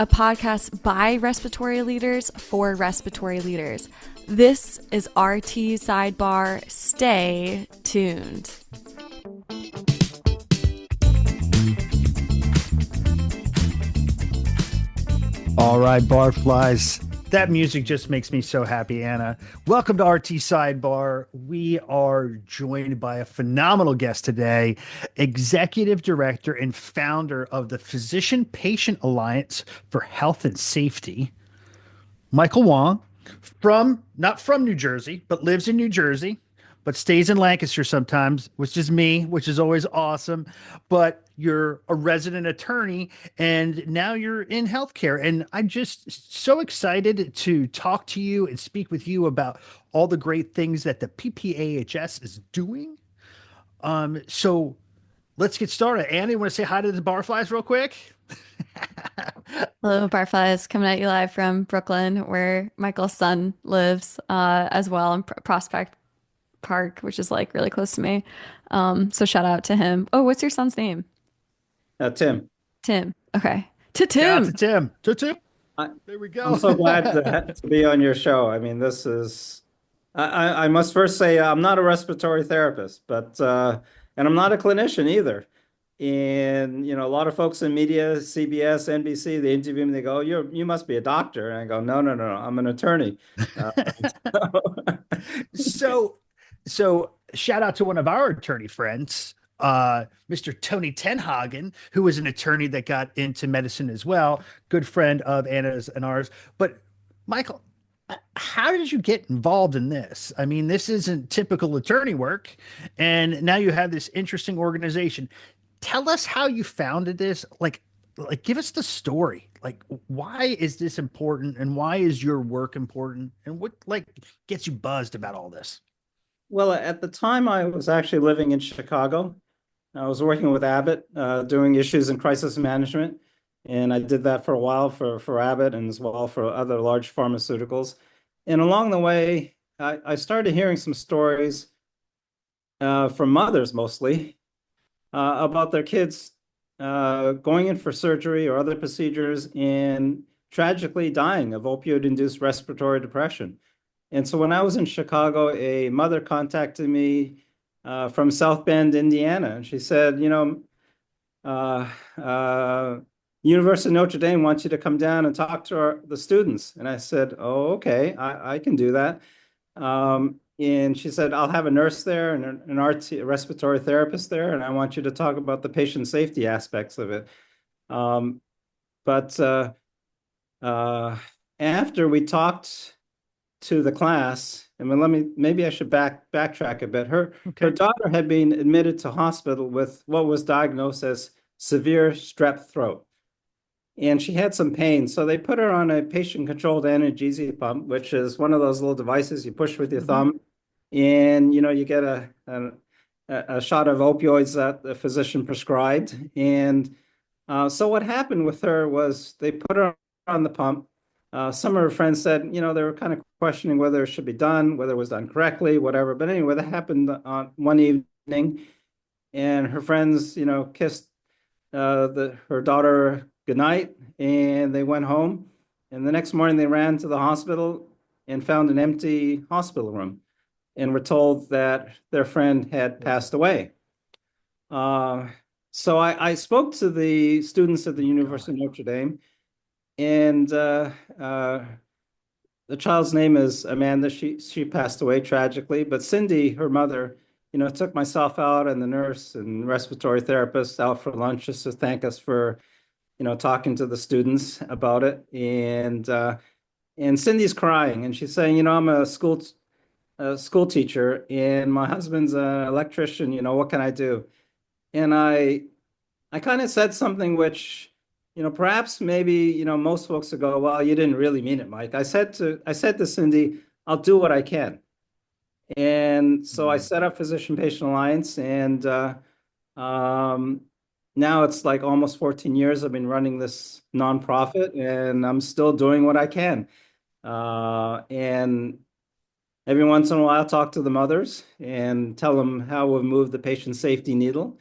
a podcast by respiratory leaders for respiratory leaders. This is RT Sidebar. Stay tuned. All right, barflies. That music just makes me so happy, Anna. Welcome to RT Sidebar. We are joined by a phenomenal guest today, Executive Director and founder of the Physician Patient Alliance for Health and Safety, Michael Wong, not from New Jersey, but lives in New Jersey, but stays in Lancaster sometimes, which is me, which is always awesome. But you're a resident attorney and now you're in healthcare. And I'm just so excited to talk to you and speak with you about all the great things that the PPAHS is doing. So let's get started. Annie, you want to say hi to the barflies real quick? Hello, Barflies, coming at you live from Brooklyn, where Michael's son lives as well in Prospect Park, which is like really close to me. So shout out to him. Oh, what's your son's name? Tim. Tim. Okay. To Shout out Tim. to Tim. To Tim. I, There we go. I'm so glad to be on your show. I mean, I must first say I'm not a respiratory therapist, but and I'm not a clinician either. And a lot of folks in media, CBS, NBC, they interview me. They go, you must be a doctor." And I go, "No, no, no, no. I'm an attorney." So, shout out to one of our attorney friends, Mr. Tony Tenhagen, who was an attorney that got into medicine as well. Good friend of Anna's and ours. But Michael, how did you get involved in this? I mean, this isn't typical attorney work, and now you have this interesting organization. Tell us how you founded this. Like give us the story. Like, why is this important, and why is your work important, and what gets you buzzed about all this? Well, at the time, I was actually living in Chicago. I was working with Abbott, doing issues in crisis management, and I did that for a while for Abbott and as well for other large pharmaceuticals. And along the way, I started hearing some stories from mothers mostly about their kids going in for surgery or other procedures and tragically dying of opioid-induced respiratory depression. And so when I was in Chicago, a mother contacted me from South Bend, Indiana, and she said, University of Notre Dame wants you to come down and talk to the students. And I said, "Oh, okay, I can do that." And she said, "I'll have a nurse there and an a respiratory therapist there, and I want you to talk about the patient safety aspects of it." But after we talked to the class, maybe I should backtrack a bit. Her daughter had been admitted to hospital with what was diagnosed as severe strep throat. And she had some pain. So they put her on a patient-controlled analgesia pump, which is one of those little devices you push with your thumb. And, you get a shot of opioids that the physician prescribed. And so what happened with her was they put her on the pump. Some of her friends said, they were kind of questioning whether it should be done, whether it was done correctly, whatever. But anyway, that happened on one evening. And her friends, kissed her daughter goodnight, and they went home. And the next morning, they ran to the hospital and found an empty hospital room, and were told that their friend had passed away. So I spoke to the students at the University of Notre Dame, and the child's name is Amanda. She passed away tragically, but Cindy, her mother, took myself out and the nurse and respiratory therapist out for lunch just to thank us for, talking to the students about it. And Cindy's crying, and she's saying, I'm a school teacher, and my husband's an electrician. What can I do? And I kind of said something which, perhaps maybe, most folks would go, "Well, you didn't really mean it, Mike." I said to Cindy, "I'll do what I can." And so I set up Physician Patient Alliance, and now it's like almost 14 years I've been running this nonprofit, and I'm still doing what I can. And every once in a while, I talk to the mothers and tell them how we've moved the patient safety needle.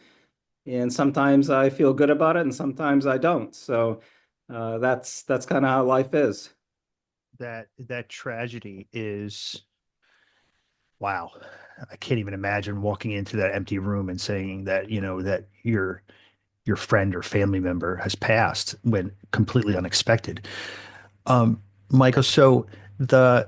And sometimes I feel good about it, and sometimes I don't. So That's kind of how life is. That tragedy is wow. I can't even imagine walking into that empty room and saying that, that your friend or family member has passed when completely unexpected. Um, Michael, so the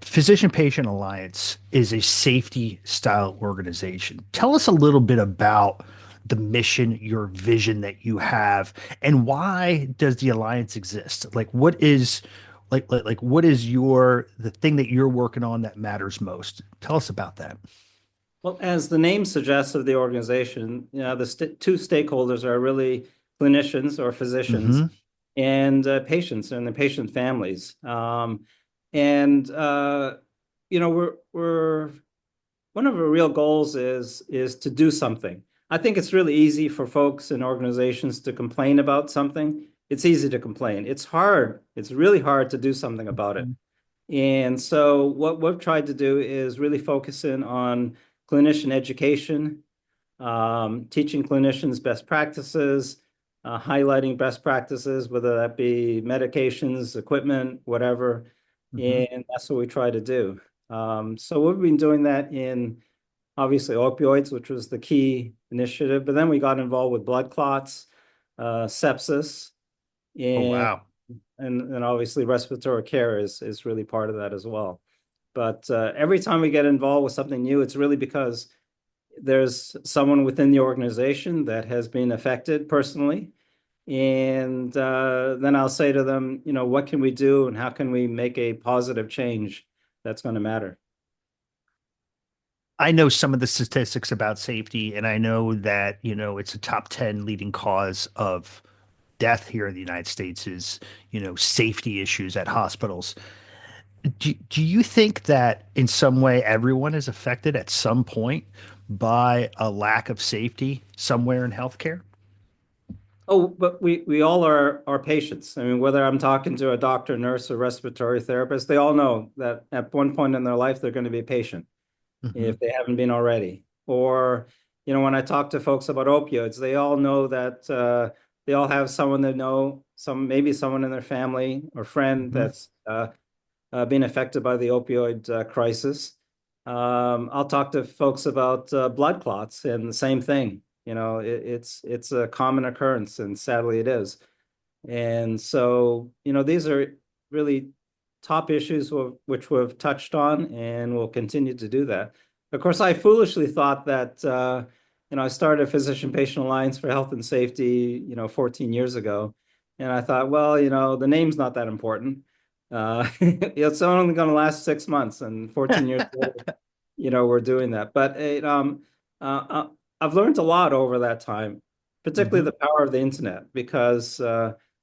Physician Patient Alliance is a safety style organization. Tell us a little bit about the mission, your vision that you have, and why does the alliance exist? Like, what is the thing that you're working on that matters most? Tell us about that. Well, as the name suggests of the organization, the st two stakeholders are really clinicians or physicians Hmm. and patients and the patient families. And we're one of our real goals is to do something. I think it's really easy for folks and organizations to complain about something. It's easy to complain. It's hard. It's really hard to do something about it. And so what we've tried to do is really focus in on clinician education, teaching clinicians best practices, highlighting best practices, whether that be medications, equipment, whatever. Hmm. And that's what we try to do. So we've been doing that in obviously opioids, which was the key initiative, but then we got involved with blood clots, sepsis, Oh, and wow. and obviously respiratory care is really part of that as well. But every time we get involved with something new, it's really because there's someone within the organization that has been affected personally. And then I'll say to them, what can we do and how can we make a positive change that's going to matter? I know some of the statistics about safety, and I know that, it's a top 10 leading cause of death here in the United States is, safety issues at hospitals. Do you think that in some way everyone is affected at some point by a lack of safety somewhere in healthcare? Oh, but we all are patients. I mean, whether I'm talking to a doctor, nurse, or respiratory therapist, they all know that at one point in their life they're going to be a patient Hmm. if they haven't been already. Or, when I talk to folks about opioids, they all know that they all have someone they know, maybe someone in their family or friend Hmm. that's being affected by the opioid crisis. I'll talk to folks about blood clots and the same thing. It's a common occurrence, and sadly it is. And so, these are really top issues which we've touched on and will continue to do that. Of course, I foolishly thought that, I started Physician-Patient Alliance for Health and Safety, 14 years ago. And I thought, well, the name's not that important. It's only going to last 6 months, and 14 years later, we're doing that. But uh, uh, I've learned a lot over that time, particularly Hmm. the power of the internet, because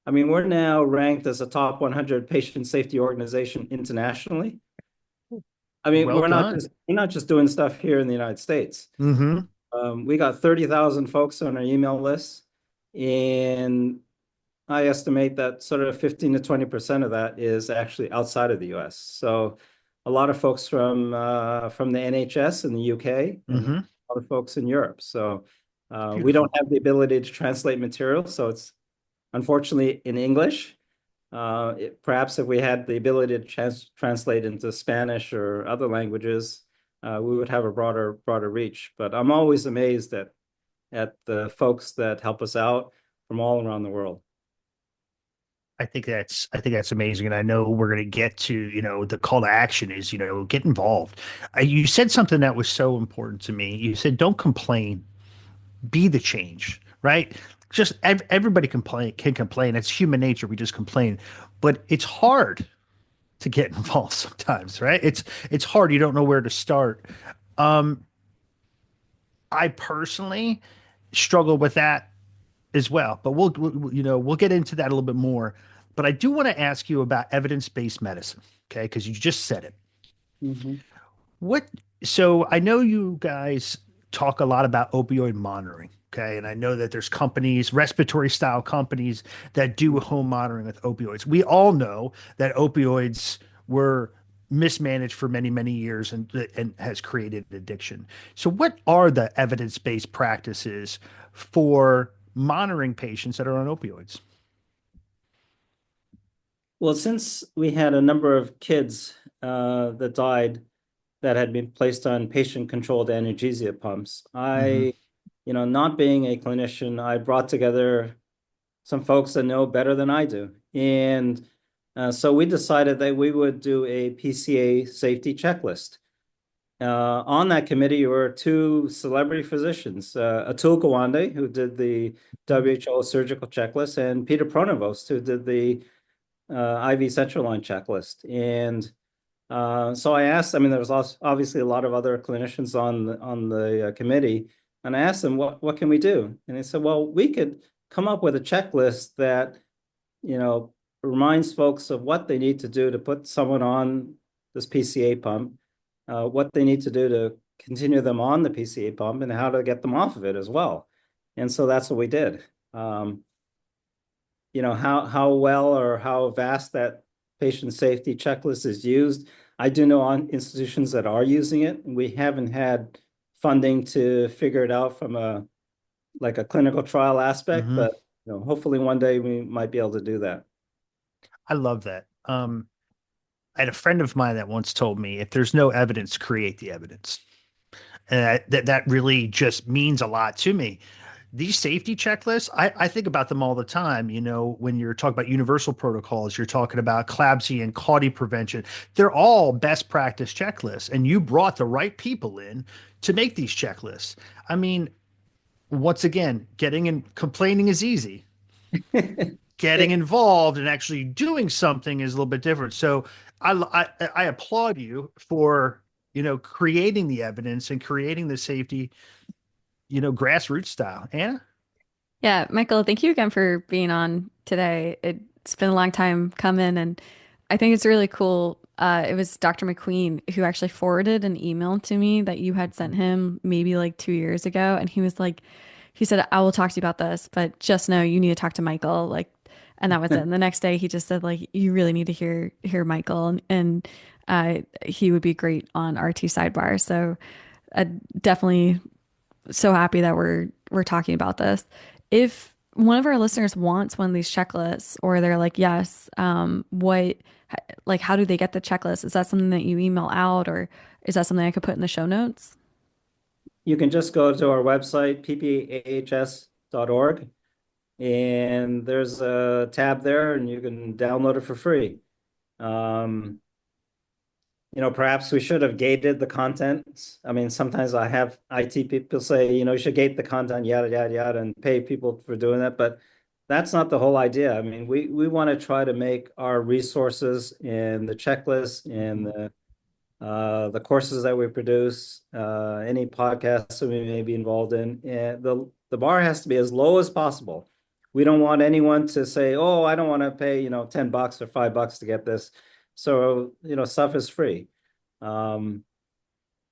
I mean, we're now ranked as a top 100 patient safety organization internationally. I mean, Well we're not done. just we're not just doing stuff here in the United States. Hmm. We got 30,000 folks on our email list, and I estimate that sort of 15 to 20% of that is actually outside of the US. So a lot of folks from the NHS in the UK and Hmm. a lot of folks in Europe. So we don't Beautiful. have the ability to translate material, so it's unfortunately in English. Perhaps if we had the ability to translate into Spanish or other languages, we would have a broader reach. But I'm always amazed at the folks that help us out from all around the world. I think that's amazing, and I know we're going to get to the call to action is get involved. You said something that was so important to me. You said don't complain, be the change, right? Just everybody can complain. It's human nature. We just complain, but it's hard to get involved sometimes, right? It's hard. You don't know where to start. Um, I personally struggle with that as well, but we'll get into that a little bit more. But I do want to ask you about evidence-based medicine, okay? Because you just said it. Mhm. What, so I know you guys talk a lot about opioid monitoring, okay? And I know that there's companies, respiratory style companies that do home monitoring with opioids. We all know that opioids were mismanaged for many, many years and has created addiction. So what are the evidence-based practices for monitoring patients that are on opioids? Well, since we had a number of kids that died that had been placed on patient-controlled analgesia pumps, Hmm. not being a clinician, I brought together some folks that know better than I do. And so we decided that we would do a PCA safety checklist. On that committee were two celebrity physicians, Atul Gawande, who did the WHO surgical checklist, and Peter Pronovost, who did the IV central line checklist. And so I asked, I mean, there was also obviously a lot of other clinicians on the committee, and I asked them, what can we do? And they said, well, we could come up with a checklist that, you know, reminds folks of what they need to do to put someone on this PCA pump, what they need to do to continue them on the PCA pump, and how to get them off of it as well. And so that's what we did. Um, how well or how vast that patient safety checklist is used. I do know on institutions that are using it. We haven't had funding to figure it out from a like a clinical trial aspect, Hmm. but hopefully one day we might be able to do that. I love that. I had a friend of mine that once told me, if there's no evidence, create the evidence. And that really just means a lot to me. These safety checklists, I think about them all the time. You know, when you're talking about universal protocols, you're talking about CLABSI and CAUTI prevention. They're all best practice checklists, and you brought the right people in to make these checklists. I mean, once again, getting and complaining is easy. Getting It, involved and actually doing something is a little bit different. So I applaud you for, creating the evidence and creating the safety, grassroots style. Anna? Yeah, Michael, thank you again for being on today. It's been a long time coming, and I think it's really cool. It was Dr. McQueen who actually forwarded an email to me that you had sent him maybe like 2 years ago, and he was like, he said, "I will talk to you about this, but just know you need to talk to Michael." Like, and that was it. And the next day, he just said, like, "You really need to hear Michael, and he would be great on RT Sidebar." So, definitely so happy that we're talking about this. If one of our listeners wants one of these checklists, or they're like, yes, like, how do they get the checklist? Is that something that you email out, or is that something I could put in the show notes? you can just go to our website, ppahs.org, and there's a tab there, and you can download it for free. Um, perhaps we should have gated the content. I mean, sometimes I have IT people say, you should gate the content, yada, yada, yada, and pay people for doing that. But that's not the whole idea. I mean, we want to try to make our resources and the checklists and Mhm. the courses that we produce, any podcasts that we may be involved in, and the bar has to be as low as possible. We don't want anyone to say, "Oh, I don't want to pay, $10 or $5 to get this." So, stuff is free. Um,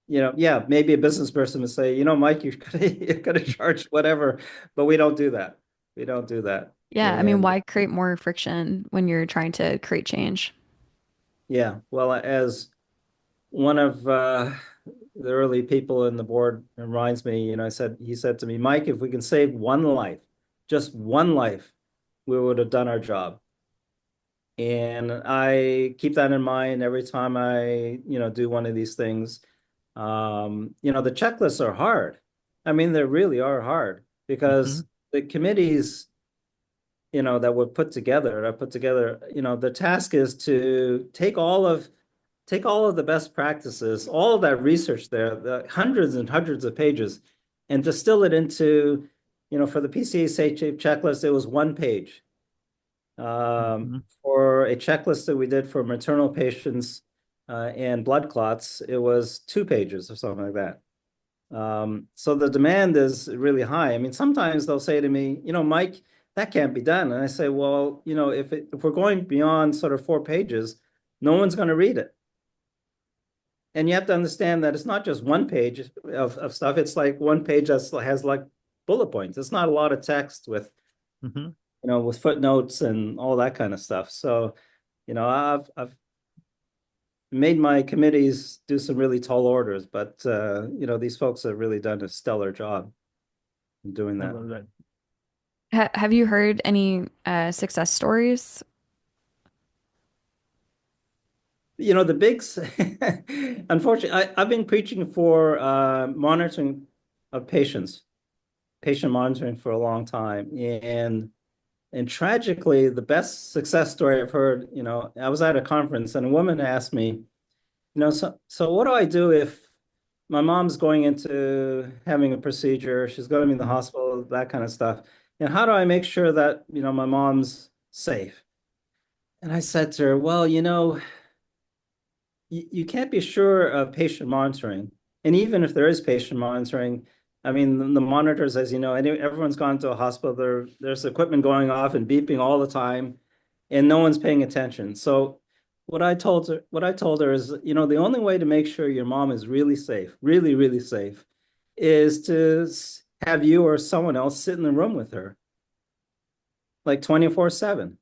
yeah, maybe a business person would say, Mike, you could have charged whatever, but we don't do that. We don't do that. Yeah, I mean, And why create more friction when you're trying to create change? yeah, well, as one of the early people in the board reminds me, he said to me, Mike, if we can save one life, just one life, we would have done our job. And I keep that in mind every time I, do one of these things. The checklists are hard. I mean, they really are hard because Mhm. the committees, that were put together, the task is to take all of the best practices, all of that research there, the hundreds and hundreds of pages, and distill it into, for the PCA safe checklist, it was one page. Mhm. For a checklist that we did for maternal patients and blood clots, it was 2 pages or something like that. So the demand is really high. I mean, sometimes they'll say to me, Mike, that can't be done. And I say, well, if we're going beyond sort of 4 pages, no one's going to read it. And you have to understand that it's not just one page of stuff. It's like one page that has like bullet points. It's not a lot of text Mhm. with footnotes and all that kind of stuff. So, I've made my committees do some really tall orders, but these folks have really done a stellar job in doing I that. love that. Have you heard any success stories? The unfortunately, I've been preaching for monitoring of patients, patient monitoring for a long time. And tragically, the best success story I've heard, I was at a conference and a woman asked me, so what do I do if my mom's going into having a procedure, she's going to be in the Mhm. hospital, that kind of stuff. And how do I make sure that, my mom's safe? And I said to her, well, you can't be sure of patient monitoring. And even if there is patient monitoring, I mean, the monitors, as you know, everyone's gone to a hospital, there's equipment going off and beeping all the time, and no one's paying attention. So what I told her is, the only way to make sure your mom is really safe, really, really safe, is to have you or someone else sit in the room with her, like 24/7.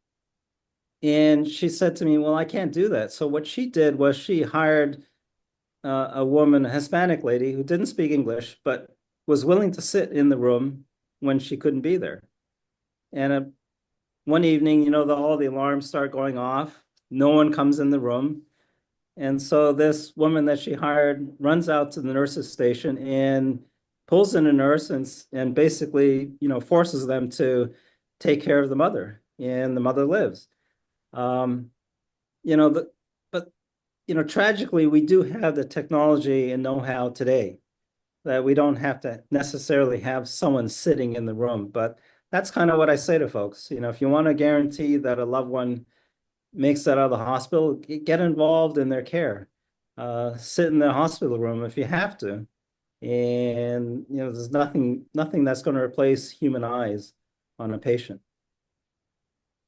And she said to me, well, I can't do that. So what she did was she hired a woman, a Hispanic lady who didn't speak English, but was willing to sit in the room when she couldn't be there. And one evening, all the alarms start going off. No one comes in the room. And so this woman that she hired runs out to the nurse's station and pulls in a nurse and basically, forces them to take care of the mother. And the mother lives. Um, you know, the, but tragically, we do have the technology and know-how today that we don't have to necessarily have someone sitting in the room. But that's kind of what I say to folks. If you want to guarantee that a loved one makes that out of the hospital, get involved in their care. Sit in the hospital room if you have to. And there's nothing that's going to replace human eyes on a patient.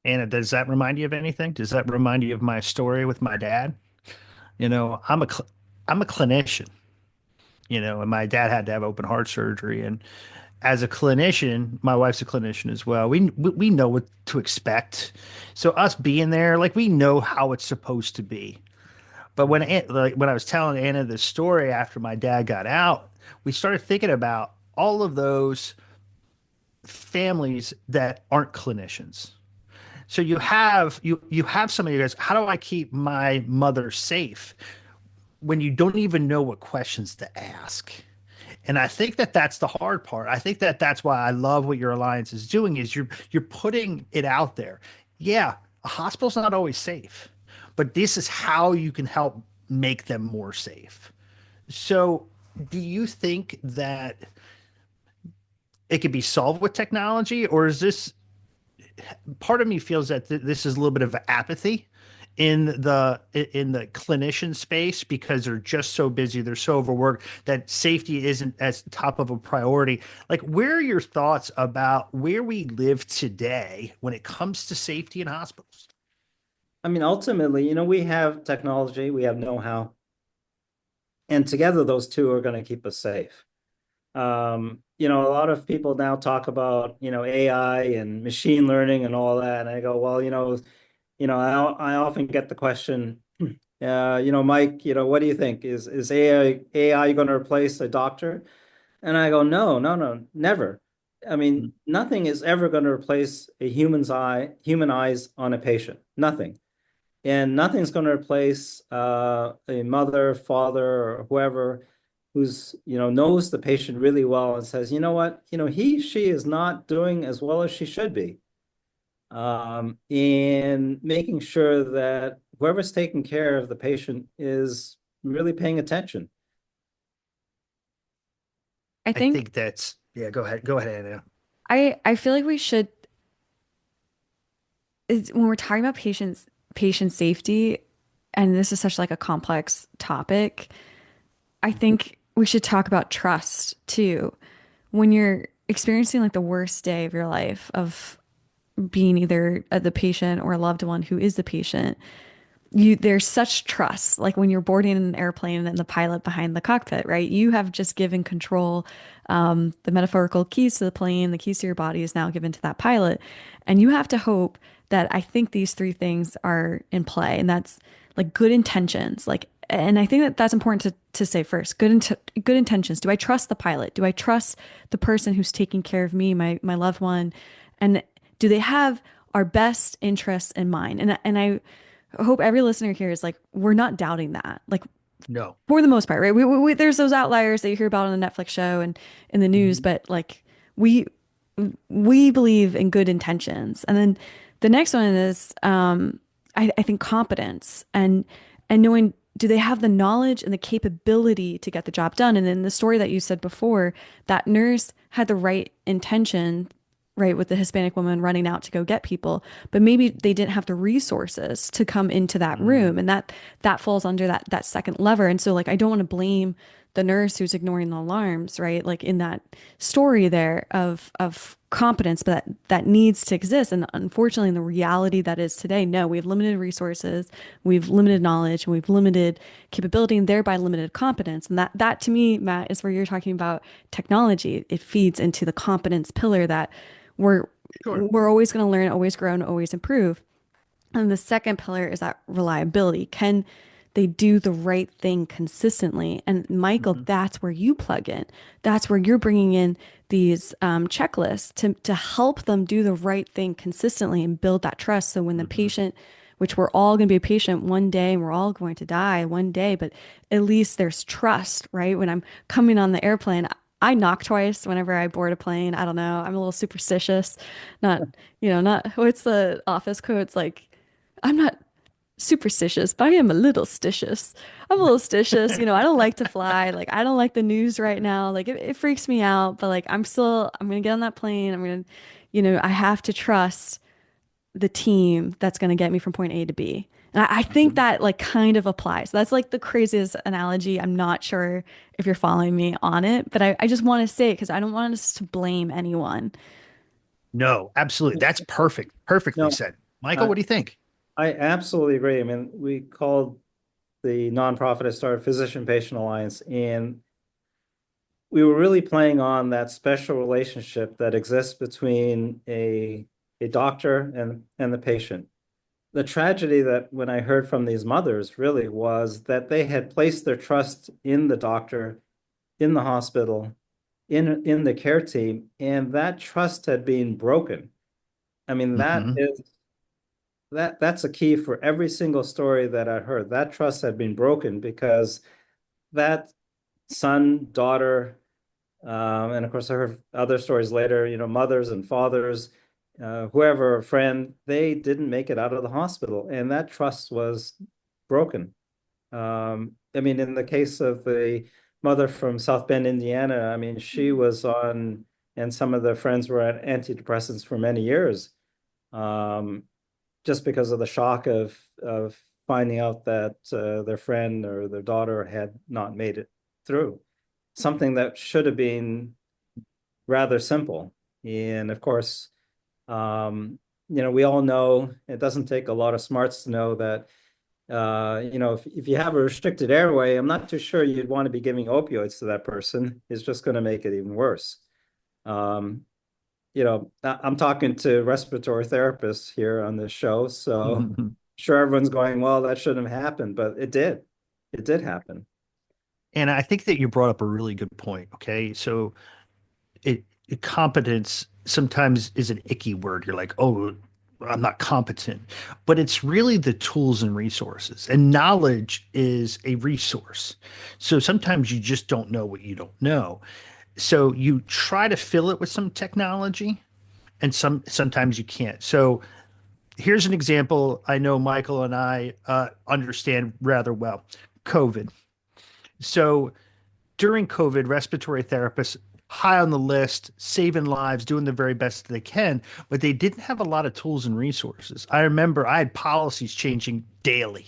Anna, does that remind you of anything? Does that remind you of my story with my dad? You know, I'm a cl I'm a clinician, and my dad had to have open heart surgery. And as a clinician, my wife's a clinician as well. We know what to expect. So us being there, like we know how it's supposed to be. But when I was telling Anna this story after my dad got out, we started thinking about all of those families that aren't clinicians. So you have some of you guys, how do I keep my mother safe when you don't even know what questions to ask? And I think that that's the hard part. I think that that's why I love what your alliance is doing is you're putting it out there. Yeah, a hospital's not always safe, but this is how you can help make them more safe. So, do you think that it could be solved with technology, or is this part of me feels that this is a little bit of apathy in the clinician space because they're just so busy, they're so overworked that safety isn't as top of a priority. Like, where are your thoughts about where we live today when it comes to safety in hospitals? I mean, ultimately, we have technology, we have know-how, and together those two are going to keep us safe. A lot of people now talk about, AI and machine learning and all that. And I go, well, I often get the question, Mike, what do you think? Is AI going to replace a doctor? And I go, no, no, no, never. I mean, nothing is ever going to replace a human eyes on a patient. Nothing. And nothing's going to replace a mother, father, or whoever who's, knows the patient really well and says, you know what, she is not doing as well as she should be. And making sure that whoever's taking care of the patient is really paying attention. I I think think that's yeah. Go ahead, Anna. I feel like we should when we're talking about patient safety, and this is such like a complex topic, I think we should talk about trust too. When you're experiencing like the worst day of your life of being either the patient or a loved one who is the patient, there's such trust. Like when you're boarding an airplane and the pilot behind the cockpit, right? You have just given control, the metaphorical keys to the plane, the keys to your body is now given to that pilot. And you have to hope that I think these three things are in play, and that's like good intentions. Like, and I think that that's important to say first. Good intentions. Do I trust the pilot? Do I trust the person who's taking care of me, my loved one? And do they have our best interests in mind? And I I hope every listener here is like, we're not doubting that. Like No. for the most part, right? There's those outliers that you hear about on the Netflix show and in the news, Mhm. but like we we believe in good intentions. And then the next one is I think competence and knowing do they have the knowledge and the capability to get the job done? And in the story that you said before, that nurse had the right intention, right, with the Hispanic woman running out to go get people, but maybe they didn't have the resources to come into that room, Mm. and that falls under that second lever. And so like I don't want to blame the nurse who's ignoring the alarms, right? Like in that story there of competence, but that needs to exist. And unfortunately, in the reality that is today, no, we have limited resources, we've limited knowledge, and we've limited capability, and thereby limited competence. And that to me, Matt, is where you're talking about technology. It feeds into the competence pillar that we're Sure. we're always going to learn, always grow, and always improve. And the second pillar is that reliability. Can they do the right thing consistently? And Michael, Mhm. that's where you plug in. That's where you're bringing in these checklists to help them do the right thing consistently and build that trust. So when the Mhm. patient, which we're all going to be a patient one day and we're all going to die one day, but at least there's trust, right? When I'm coming on the airplane, I knock twice whenever I board a plane. I don't know. I'm a little superstitious. Not, not what's the office quote? It's like, I'm not superstitious, but I am a little stitious. I'm a little stitious. I don't like to fly. Like, I don't like the news right now. Like, it freaks me out, but like, I'm going to get on that plane. I have to trust the team that's going to get me from point A to B. And I think Mhm. that like kind of applies. That's like the craziest analogy. I'm not sure if you're following me on it, but I just want to say it because I don't want us to blame anyone. No, absolutely. That's perfect. Perfectly No, said. Michael, I, what do you think? I absolutely agree. I mean, we called the nonprofit I started Physician Patient Alliance, and we were really playing on that special relationship that exists between a doctor and the patient. The tragedy that when I heard from these mothers really was that they had placed their trust in the doctor, in the hospital, in the care team, and that trust had been broken. I mean, Hmm. that's a key for every single story that I heard. That trust had been broken because that son, daughter, and of course, I heard other stories later, mothers and fathers, whoever, a friend, they didn't make it out of the hospital, and that trust was broken. I mean, in the case of the mother from South Bend, Indiana, I mean, she was on, and some of the friends were on antidepressants for many years, um, just because of the shock of finding out that their friend or their daughter had not made it through. Something that should have been rather simple. And of course, um, we all know it doesn't take a lot of smarts to know that, if you have a restricted airway, I'm not too sure you'd want to be giving opioids to that person. It's just going to make it even worse. Um, I'm talking to respiratory therapists here on this show, so sure everyone's going, well, that shouldn't have happened, but it did. It did happen. And I think that you brought up a really good point. Okay. So competence sometimes is an icky word. You're like, oh, I'm not competent, but it's really the tools and resources. And knowledge is a resource. So sometimes you just don't know what you don't know. So you try to fill it with some technology, and sometimes you can't. So here's an example I know Michael and I understand rather well. COVID. So during COVID, respiratory therapists high on the list, saving lives, doing the very best they can, but they didn't have a lot of tools and resources. I remember I had policies changing daily,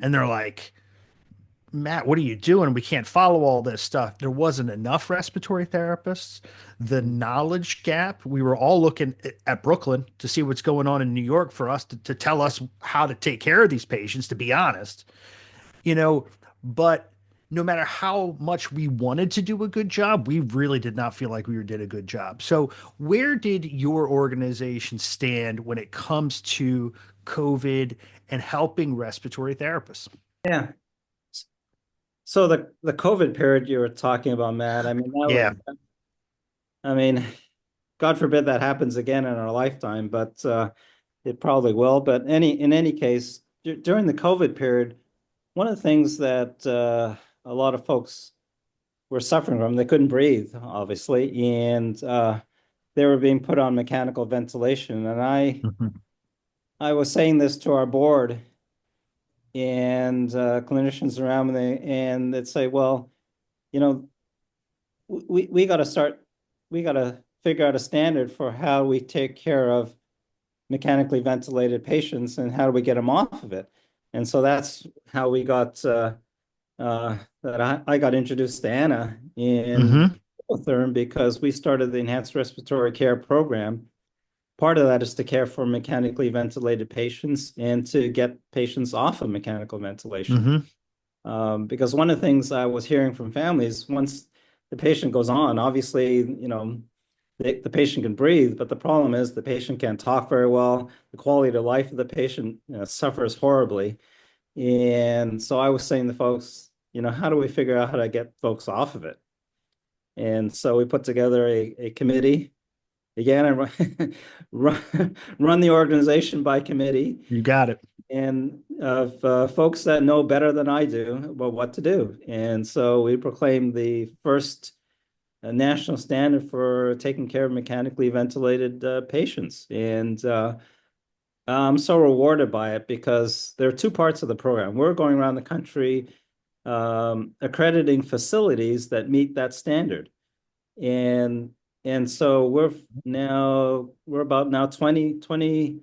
and they're like, Matt, what are you doing? We can't follow all this stuff. There wasn't enough respiratory therapists. The knowledge gap, we were all looking at Brooklyn to see what's going on in New York for us to tell us how to take care of these patients, to be honest, you know, but no matter how much we wanted to do a good job, we really did not feel like we did a good job. So, where did your organization stand when it comes to COVID and helping respiratory therapists? Yeah. So the COVID period you were talking about, Matt, I mean, Yeah. I mean, God forbid that happens again in our lifetime, but it probably will. But in any case, during the COVID period, one of the things that a lot of folks were suffering from, they couldn't breathe, obviously, and they were being put on mechanical ventilation. And Mhm. I was saying this to our board and clinicians around me, and they'd say, well, you know, we got to start, we got to figure out a standard for how we take care of mechanically ventilated patients and how do we get them off of it. And so that's how we got that I got introduced to Anna in Mhm. Therm because we started the Enhanced Respiratory Care Program. Part of that is to care for mechanically ventilated patients and to get patients off of mechanical ventilation. Mhm. Because one of the things I was hearing from families, once the patient goes on, obviously, the patient can breathe, but the problem is the patient can't talk very well. The quality of life of the patient, suffers horribly. And so I was saying to folks, how do we figure out how to get folks off of it? And so we put together a committee. Again, I run the organization by committee You got it. and of folks that know better than I do about what to do. And so we proclaimed the first national standard for taking care of mechanically ventilated patients. And I'm so rewarded by it because there are two parts of the program. We're going around the country accrediting facilities that meet that standard. And and so we're about now 20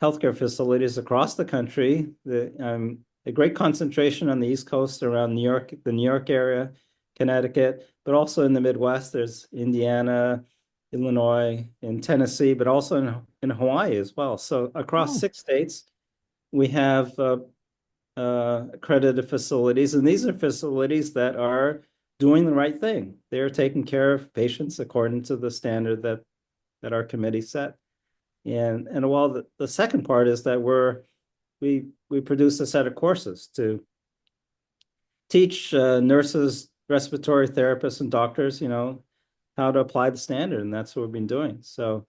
healthcare facilities across the country. A great concentration on the East Coast around New York, the New York area, Connecticut, but also in the Midwest, there's Indiana, Illinois, and Tennessee, but also in Hawaii as well. So across Oh, 6 states, we have accredited facilities, and these are facilities that are doing the right thing. They're taking care of patients according to the standard that our committee set. And while the second part is that we produce a set of courses to teach nurses, respiratory therapists, and doctors, how to apply the standard, and that's what we've been doing. So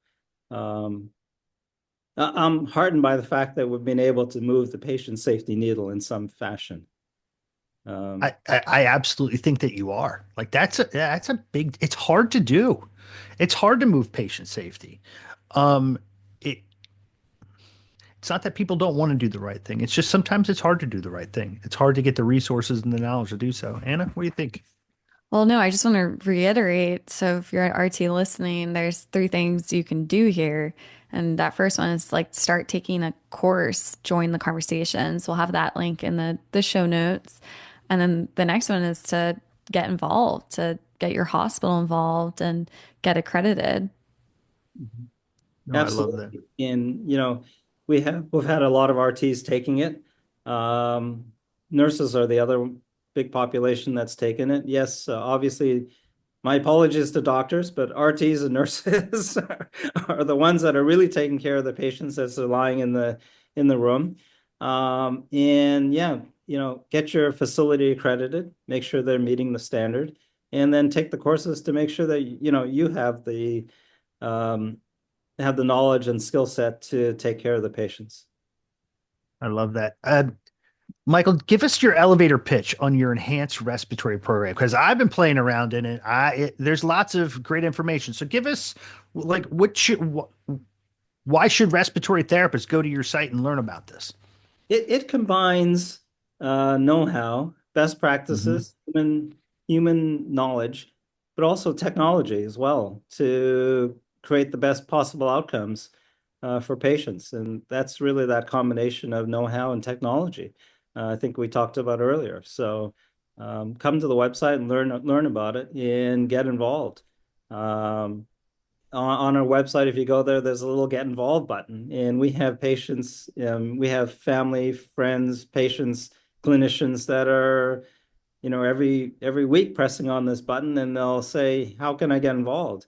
um, I'm heartened by the fact that we've been able to move the patient safety needle in some fashion. Um, I absolutely think that you are. Like that's a big. It's hard to do. It's hard to move patient safety. Um, it it's not that people don't want to do the right thing. It's just sometimes it's hard to do the right thing. It's hard to get the resources and the knowledge to do so. Anna, what do you think? Well, no, I just want to reiterate. So if you're at RT listening, there's three things you can do here. And that first one is like start taking a course, join the conversations. We'll have that link in the show notes. And then the next one is to get involved, to get your hospital involved and get accredited. No, I love that. Absolutely. And we've had a lot of RTs taking it. Um, Nurses are the other big population that's taken it. Yes, obviously, my apologies to doctors, but RTs and nurses are the ones that are really taking care of the patients as they're lying in the room. And yeah, get your facility accredited, make sure they're meeting the standard, and then take the courses to make sure that you um, have the knowledge and skill set to take care of the patients. I love that. Michael, give us your elevator pitch on your enhanced respiratory program because I've been playing around in it. There's lots of great information. So give us like why should respiratory therapists go to your site and learn about this? It combines know-how, best Hmm. practices, human knowledge, but also technology as well to create the best possible outcomes for patients. And that's really that combination of know-how and technology I think we talked about earlier. So come to the website and learn about it and get involved. Um, on our website, if you go there, there's a little get involved button. And we have patients, we have family, friends, patients, clinicians that are, every week pressing on this button and they'll say, how can I get involved?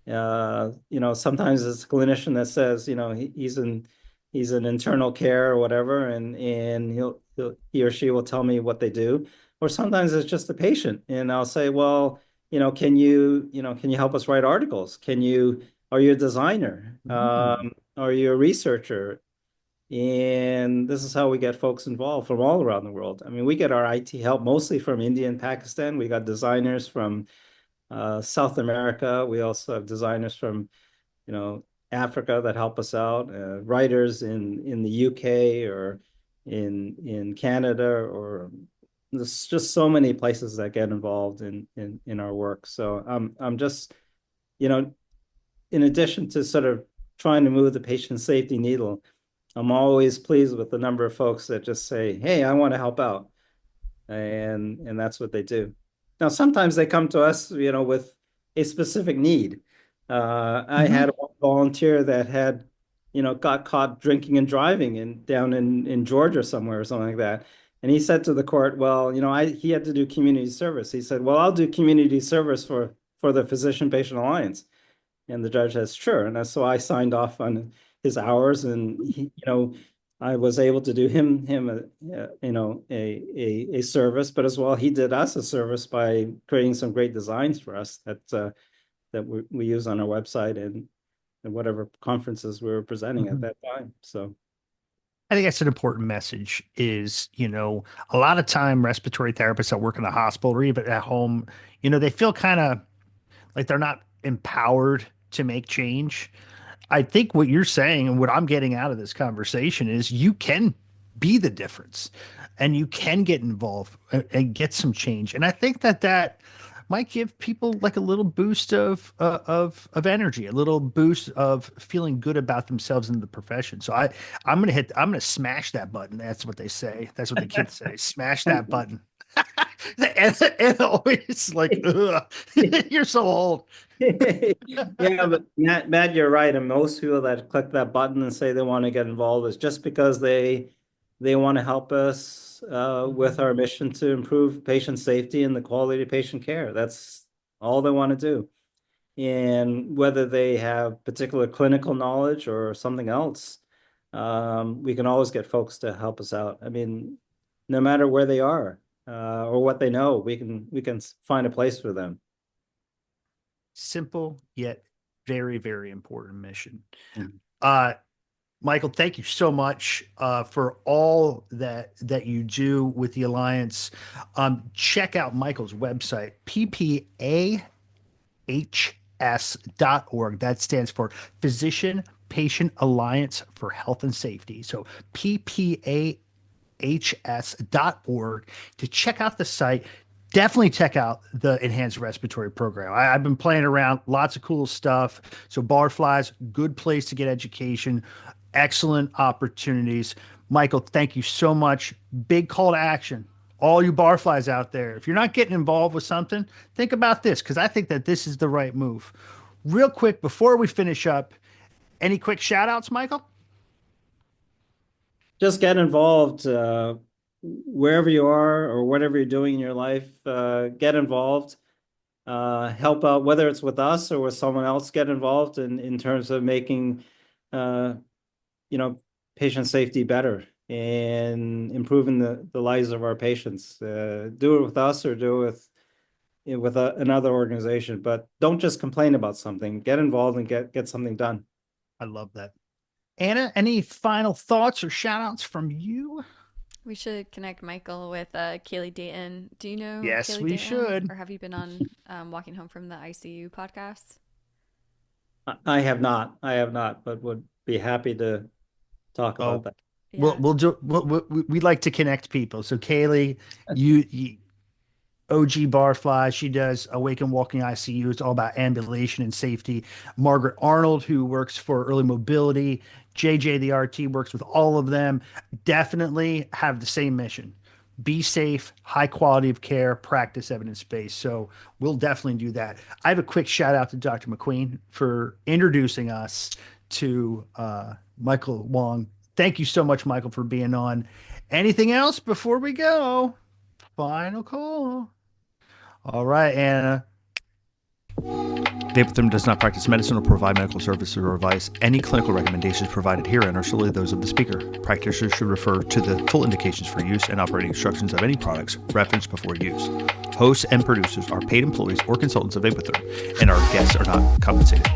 Sometimes it's a clinician that says, he's in internal care or whatever, and he or she will tell me what they do. Or sometimes it's just the patient, and I'll say, well, can you help us write articles? Are you a designer? Mm. Are you a researcher? And this is how we get folks involved from all around the world. I mean, we get our IT help mostly from India and Pakistan. We got designers from South America. We also have designers from, Africa that help us out, writers in the UK or in Canada, or there's just so many places that get involved in our work. So I'm just, you know, in addition to sort of trying to move the patient safety needle, I'm always pleased with the number of folks that just say, "Hey, I want to help out," and that's what they do. Now, sometimes they come to us, with a specific need. I Mm-hmm. had a volunteer that got caught drinking and driving down in Georgia somewhere or something like that. And he said to the court, well, he had to do community service. He said, well, I'll do community service for the Physician Patient Alliance. And the judge says, sure. And so I signed off on his hours, and I was able to do him a service, but as well he did us a service by creating some great designs for us that we use on our website and whatever conferences we were presenting at Mm-hmm. that time. So I think that's an important message is, a lot of time respiratory therapists that work in the hospital or even at home, they feel kind of like they're not empowered to make change. I think what you're saying and what I'm getting out of this conversation is you can be the difference and you can get involved and get some change. And I think that might give people like a little boost of energy, a little boost of feeling good about themselves in the profession. So I'm gonna smash that button. That's what they say. That's what the kids say. Smash that button. And always like, ugh, you're so old. yeah, but Matt, you're right. And most people that click that button and say they want to get involved is just because they want to help us with our mission to improve patient safety and the quality of patient care. That's all they want to do. And whether they have particular clinical knowledge or something else, we can always get folks to help us out. I mean, no matter where they are or what they know, we can find a place for them. Simple yet very, very important mission. Mhm. Uh, Michael, thank you so much for all that you do with the Alliance. Check out Michael's website, PPAHS.org. That stands for Physician Patient Alliance for Health and Safety. So PPAHS.org to check out the site. Definitely check out the enhanced respiratory program. I've been playing around, lots of cool stuff. So Barflies, good place to get education, excellent opportunities. Michael, thank you so much. Big call to action. All you barflies out there, if you're not getting involved with something, think about this because I think that this is the right move. Real quick, before we finish up, any quick shout outs, Michael? Just get involved wherever you are or whatever you're doing in your life. Get involved, help out, whether it's with us or with someone else. Get involved in terms of making, you know, patient safety better and improving the lives of our patients. Do it with us or do it with another organization, but don't just complain about something. Get involved and get something done. I love that. Anna, any final thoughts or shout outs from you? We should connect Michael with Kaylee Dayton. Do you know Yes, Kaylee we Dayton, should. or have you been on Walking Home from the ICU podcast? I have not. I have not, but would be happy to talk about Oh, that. Yeah. we like to connect people. So Kaylee, you OG Barfly. She does Awaken Walking ICU. It's all about ambulation and safety. Margaret Arnold, who works for Early Mobility. JJ, the RT, works with all of them. Definitely have the same mission. Be safe, high quality of care, practice evidence based. So we'll definitely do that. I have a quick shout out to Dr. McQueen for introducing us to Michael Wong. Thank you so much, Michael, for being on. Anything else before we go? Final call. All right, Anna. Vapotherm does not practice medicine or provide medical services or advice. Any clinical recommendations provided herein are solely those of the speaker. Practitioners should refer to the full indications for use and operating instructions of any products referenced before use. Hosts and producers are paid employees or consultants of Vapotherm, and our guests are not compensated.